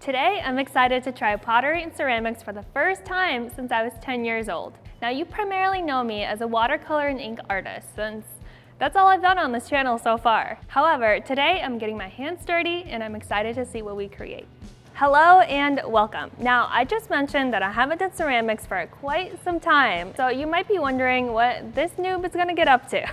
Today, I'm excited to try pottery and ceramics for the first time since I was 10 years old. Now, you primarily know me as a watercolor and ink artist, since that's all I've done on this channel so far. However, today I'm getting my hands dirty and I'm excited to see what we create. Hello and welcome. Now, I just mentioned that I haven't done ceramics for quite some time, so you might be wondering what this noob is gonna get up to.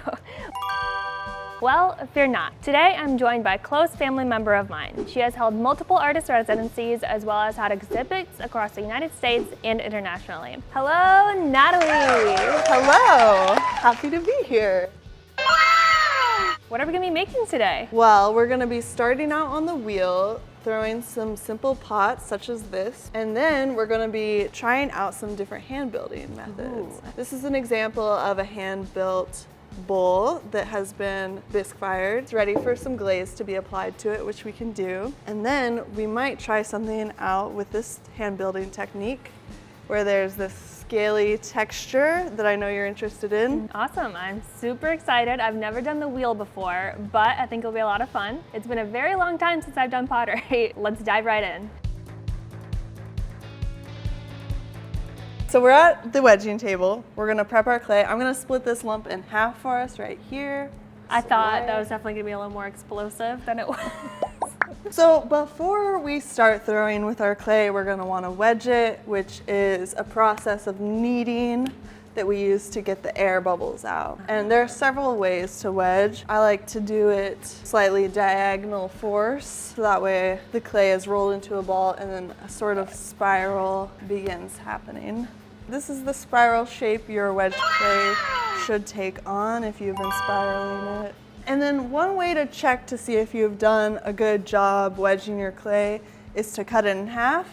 Well, fear not. Today, I'm joined by a close family member of mine. She has held multiple artist residencies as well as had exhibits across the United States and internationally. Hello, Natalie. Hello, happy to be here. What are we gonna be making today? Well, we're gonna be starting out on the wheel, throwing some simple pots such as this, and then we're gonna be trying out some different hand building methods. Ooh. This is an example of a hand-built bowl that has been bisque fired. It's ready for some glaze to be applied to it, which we can do. And then we might try something out with this hand building technique where there's this scaly texture that I know you're interested in. Awesome, I'm super excited. I've never done the wheel before, but I think it'll be a lot of fun. It's been a very long time since I've done pottery. Let's dive right in. So we're at the wedging table. We're gonna prep our clay. I'm gonna split this lump in half for us right here. I thought that was definitely gonna be a little more explosive than it was. So before we start throwing with our clay, we're gonna wanna wedge it, which is a process of kneading that we use to get the air bubbles out. And there are several ways to wedge. I like to do it slightly diagonal force, so that way the clay is rolled into a ball and then a sort of spiral begins happening. This is the spiral shape your wedged clay should take on if you've been spiraling it. And then one way to check to see if you've done a good job wedging your clay is to cut it in half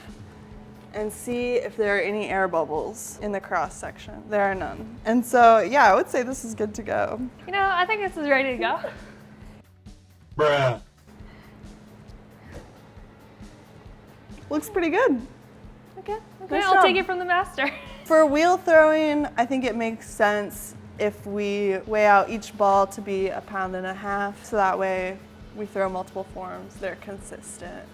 and see if there are any air bubbles in the cross section. There are none. And so, yeah, I would say this is good to go. You know, I think this is ready to go. Bruh. Looks pretty good. Okay, Nice I'll job. take it from the master. For wheel throwing, I think it makes sense if we weigh out each ball to be 1.5 pounds, so that way we throw multiple forms, they're consistent.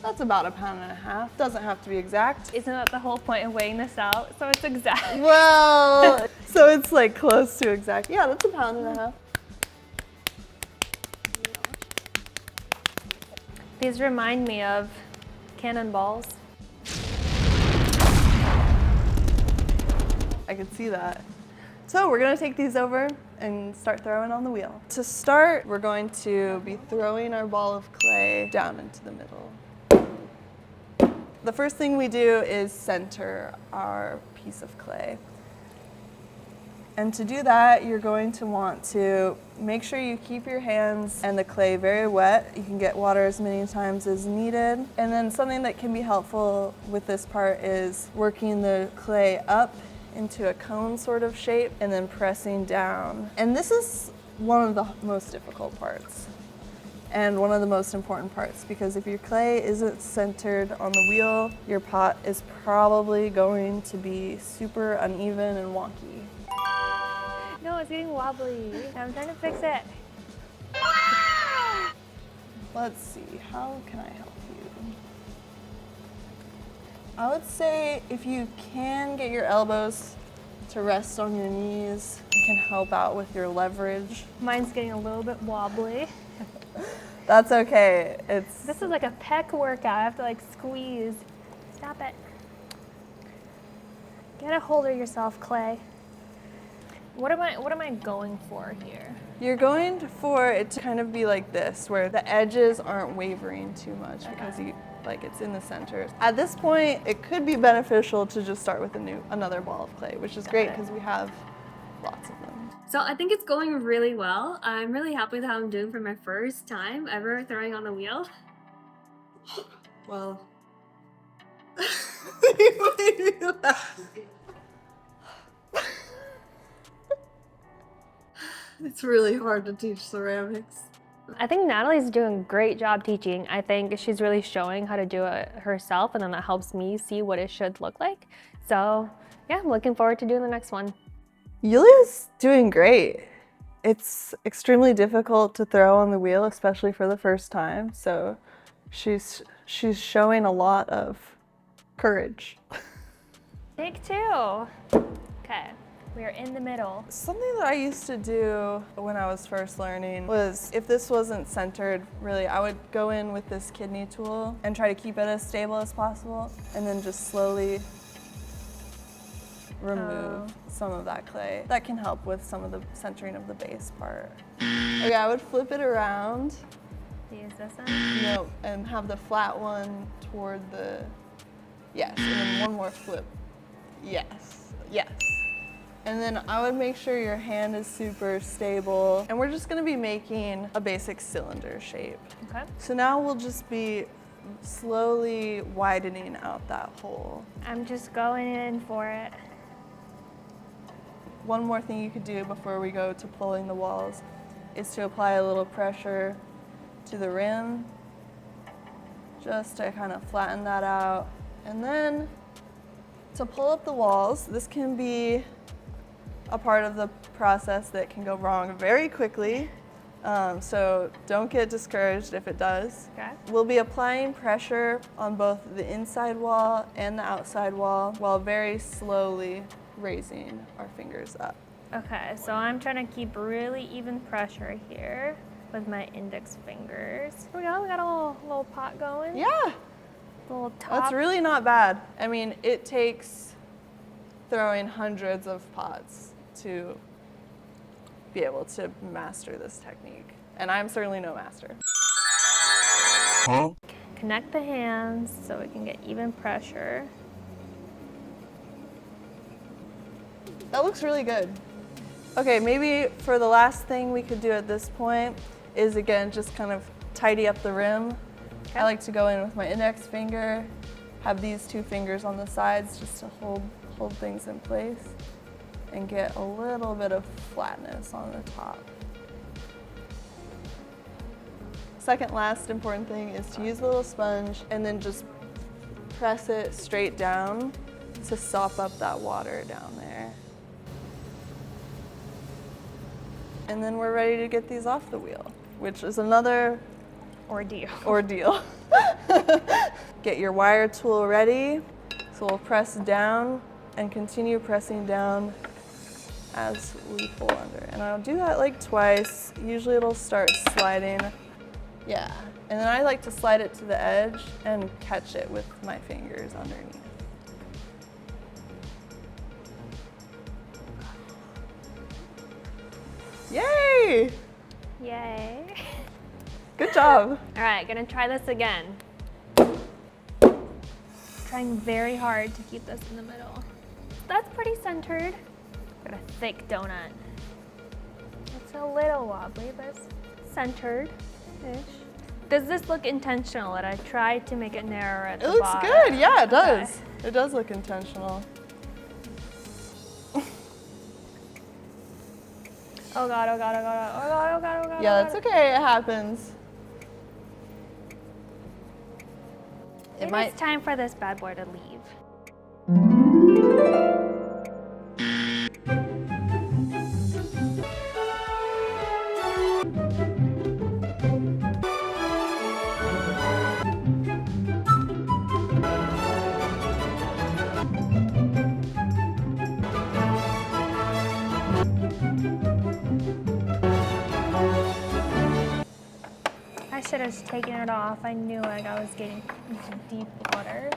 That's about 1.5 pounds. Doesn't have to be exact. Isn't that the whole point of weighing this out? So it's exact. Well, so it's like close to exact. Yeah, that's 1.5 pounds. These remind me of cannonballs. I can see that. So we're gonna take these over and start throwing on the wheel. To start, we're going to be throwing our ball of clay down into the middle. The first thing we do is center our piece of clay. And to do that, you're going to want to make sure you keep your hands and the clay very wet. You can get water as many times as needed. And then something that can be helpful with this part is working the clay up into a cone sort of shape and then pressing down. And this is one of the most difficult parts and one of the most important parts, because if your clay isn't centered on the wheel, your pot is probably going to be super uneven and wonky. No, it's getting wobbly. I'm trying to fix it. Let's see, how can I help you? I would say if you can get your elbows to rest on your knees, it can help out with your leverage. Mine's getting a little bit wobbly. That's okay. This is like a pec workout. I have to like squeeze. Stop it. Get a hold of yourself, Clay. What am I going for here? You're going for it to kind of be like this, where the edges aren't wavering too much because it's in the center. At this point, it could be beneficial to just start with another ball of clay, which is great because we have lots of them. So I think it's going really well. I'm really happy with how I'm doing for my first time ever throwing on the wheel. Well, it's really hard to teach ceramics. I think Natalie's doing a great job teaching. I think she's really showing how to do it herself, and then that helps me see what it should look like. So yeah, I'm looking forward to doing the next one. Yulia's doing great. It's extremely difficult to throw on the wheel, especially for the first time. So she's She's showing a lot of courage. Take two. Okay, we are in the middle. Something that I used to do when I was first learning was, if this wasn't centered, really, I would go in with this kidney tool and try to keep it as stable as possible, and then just slowly remove some of that clay. That can help with some of the centering of the base part. Okay, I would flip it around. Use this one? No, and have the flat one toward the, yes, and then one more flip. Yes, yes. And then I would make sure your hand is super stable. And we're just gonna be making a basic cylinder shape. Okay. So now we'll just be slowly widening out that hole. I'm just going in for it. One more thing you could do before we go to pulling the walls is to apply a little pressure to the rim, just to kind of flatten that out. And then to pull up the walls, this can be a part of the process that can go wrong very quickly. So don't get discouraged if it does. Okay. We'll be applying pressure on both the inside wall and the outside wall while very slowly raising our fingers up. Okay, so I'm trying to keep really even pressure here with my index fingers. Here we go, we got a little pot going. Yeah, Little top. that's really not bad. I mean, it takes throwing hundreds of pots to be able to master this technique. And I'm certainly no master. Connect the hands so we can get even pressure. That looks really good. Okay, maybe for the last thing we could do at this point is, again, just kind of tidy up the rim. Okay. I like to go in with my index finger, have these two fingers on the sides just to hold things in place and get a little bit of flatness on the top. Second last important thing is to use a little sponge and then just press it straight down to sop up that water down there. And then we're ready to get these off the wheel, which is another ordeal. Get your wire tool ready. So we'll press down and continue pressing down as we pull under. And I'll do that like twice. Usually it'll start sliding. Yeah. And then I like to slide it to the edge and catch it with my fingers underneath. Yay! Yay. Good job. All right, gonna try this again. Trying very hard to keep this in the middle. That's pretty centered. Got a thick donut. It's a little wobbly, but it's centered-ish. Does this look intentional that I tried to make it narrower at the It looks bottom? good, yeah, it does. Okay. It does look intentional. Oh God, oh God, oh God, oh God, oh God, oh God. Yeah, oh that's God. okay, it happens. It might. It's time for this bad boy to leave. I should have taken it off. I knew like I was getting into deep water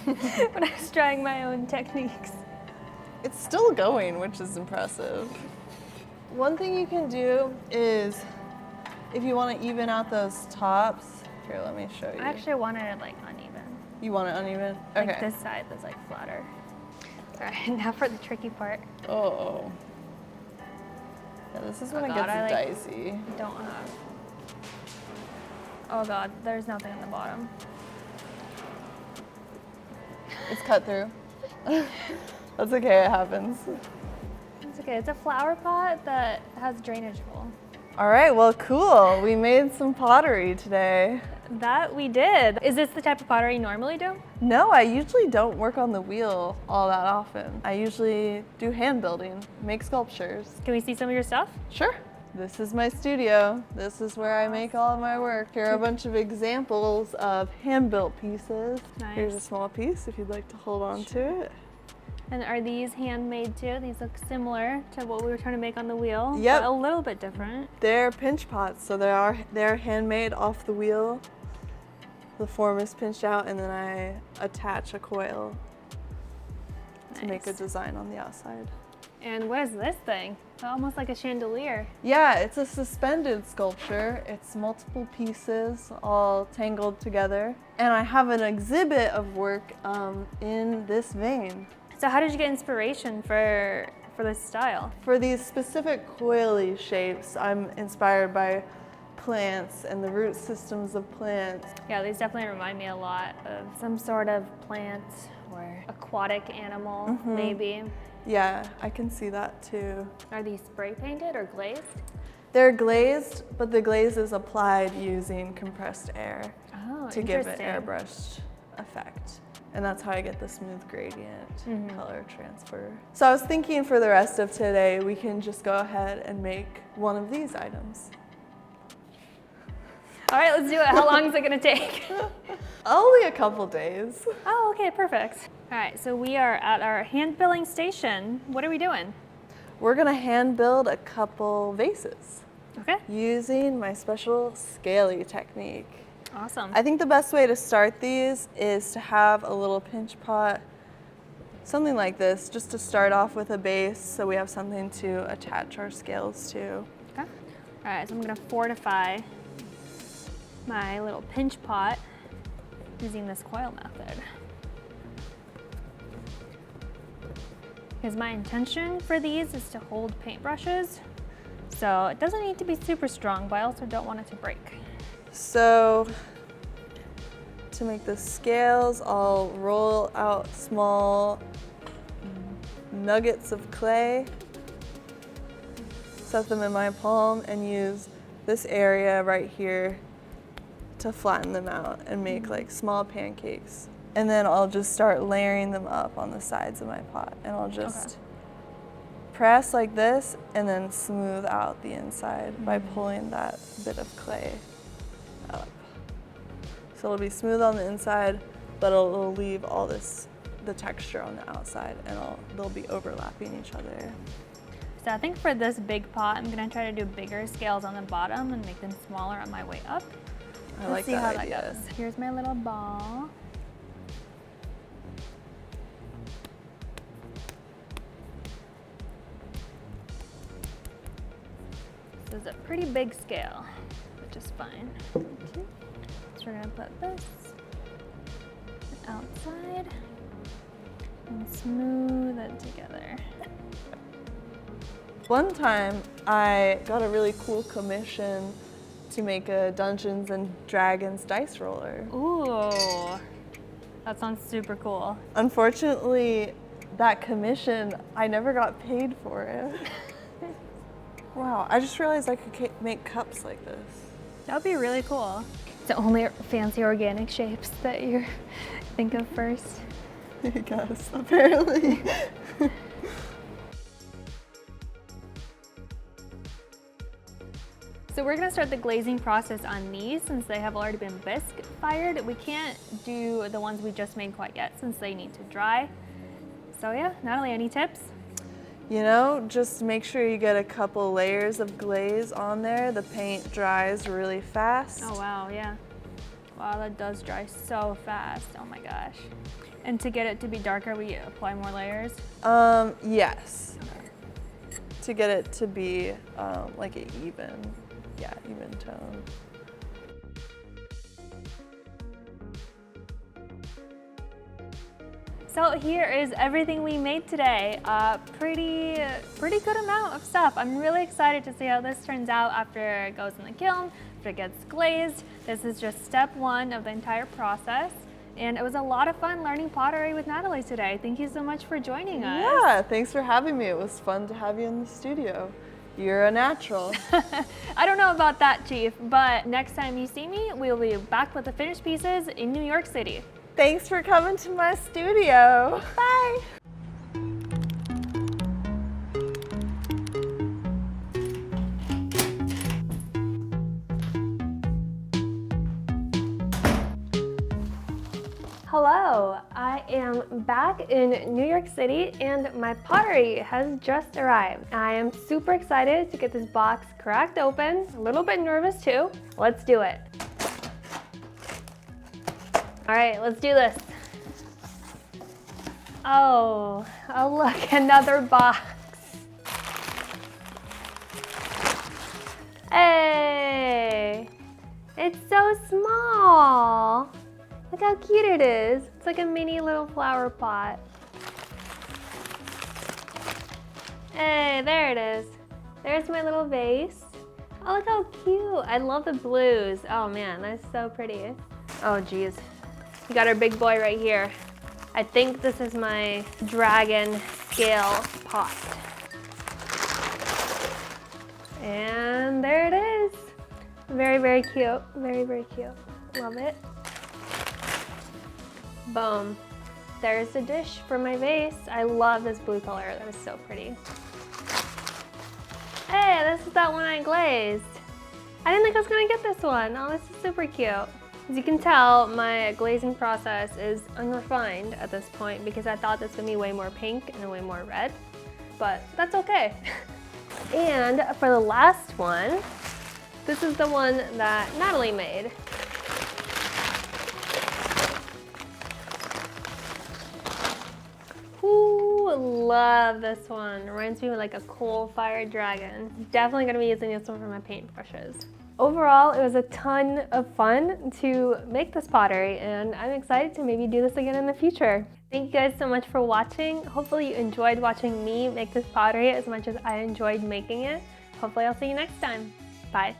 when I was trying my own techniques. It's still going, which is impressive. One thing you can do is, if you want to even out those tops, here, let me show you. I actually wanted it like uneven. You want it uneven? Okay. Like this side that's like flatter. All right, now for the tricky part. Oh. Yeah, this is when Oh it God, gets I, like, dicey. Don't have. Oh God, there's nothing on the bottom. It's cut through. That's okay, it happens. It's okay, it's a flower pot that has drainage hole. All right, well, cool. We made some pottery today. That we did. Is this the type of pottery you normally do? No, I usually don't work on the wheel all that often. I usually do hand building, make sculptures. Can we see some of your stuff? Sure. This is my studio. This is where I make all of my work. Here are a bunch of examples of hand-built pieces. Nice. Here's a small piece if you'd like to hold on to it. And are these handmade too? These look similar to what we were trying to make on the wheel, Yep. but a little bit different. They're pinch pots, so they're handmade off the wheel. The form is pinched out, and then I attach a coil to make a design on the outside. And what is this thing? It's almost like a chandelier. Yeah, it's a suspended sculpture. It's multiple pieces all tangled together. And I have an exhibit of work in this vein. So how did you get inspiration for this style? For these specific coily shapes, I'm inspired by plants and the root systems of plants. Yeah, these definitely remind me a lot of some sort of plant or aquatic animal, maybe. Yeah, I can see that too. Are these spray painted or glazed? They're glazed, but the glaze is applied using compressed air to give it airbrushed effect. And that's how I get the smooth gradient color transfer. So I was thinking for the rest of today, we can just go ahead and make one of these items. All right, let's do it. How long is it gonna take? Only a couple days. Oh, okay, perfect. All right, so we are at our hand building station. What are we doing? We're gonna hand build a couple vases Okay, using my special scaly technique. awesome. I think the best way to start these is to have a little pinch pot, something like this, just to start off with a base so we have something to attach our scales to. Okay. All right, so I'm gonna fortify my little pinch pot using this coil method. Because my intention for these is to hold paintbrushes, so it doesn't need to be super strong, but I also don't want it to break. So to make the scales, I'll roll out small nuggets of clay, set them in my palm, and use this area right here to flatten them out and make like small pancakes. And then I'll just start layering them up on the sides of my pot, and I'll just press like this and then smooth out the inside by pulling that bit of clay up. So it'll be smooth on the inside, but it'll leave all the texture on the outside, and they'll be overlapping each other. So I think for this big pot, I'm gonna try to do bigger scales on the bottom and make them smaller on my way up. I like Let's see that how idea. that goes. Here's my little ball. This is a pretty big scale, which is fine. So we're gonna put this outside and smooth it together. One time I got a really cool commission to make a Dungeons and Dragons dice roller. Ooh, that sounds super cool. Unfortunately, that commission, I never got paid for it. Wow, I just realized I could make cups like this. That would be really cool. It's the only fancy organic shapes that you think of first. I guess, apparently. So we're gonna start the glazing process on these since they have already been bisque fired. We can't do the ones we just made quite yet since they need to dry. So yeah, Natalie, any tips? You know, just make sure you get a couple layers of glaze on there. The paint dries really fast. Oh wow, yeah. Wow, that does dry so fast. Oh my gosh. And to get it to be darker, we apply more layers? Yes. Okay. To get it to be like an even tone. So here is everything we made today. Pretty good amount of stuff. I'm really excited to see how this turns out after it goes in the kiln, after it gets glazed. This is just step one of the entire process. And it was a lot of fun learning pottery with Natalie today. Thank you so much for joining us. Yeah, thanks for having me. It was fun to have you in the studio. You're a natural. I don't know about that, Chief, but next time you see me, we'll be back with the finished pieces in New York City. Thanks for coming to my studio. Bye. Hello, I am back in New York City and my pottery has just arrived. I am super excited to get this box cracked open, a little bit nervous too. Let's do it. All right, let's do this. Oh look, another box. Hey, it's so small. Look how cute it is. It's like a mini little flower pot. Hey, there it is. There's my little vase. Oh, look how cute. I love the blues. Oh man, that's so pretty. Oh geez. We got our big boy right here. I think this is my dragon scale pot. And there it is. Very, very cute. Very, very cute. Love it. Boom. There's the dish for my vase. I love this blue color. That is so pretty. Hey, this is that one I glazed. I didn't think I was gonna get this one. Oh, this is super cute. As you can tell, my glazing process is unrefined at this point because I thought this would be way more pink and way more red, but that's okay. And for the last one, this is the one that Natalie made. Ooh, love this one. Reminds me of like a coal-fired dragon. Definitely gonna be using this one for my paintbrushes. Overall, it was a ton of fun to make this pottery and I'm excited to maybe do this again in the future. Thank you guys so much for watching. Hopefully you enjoyed watching me make this pottery as much as I enjoyed making it. Hopefully I'll see you next time. Bye.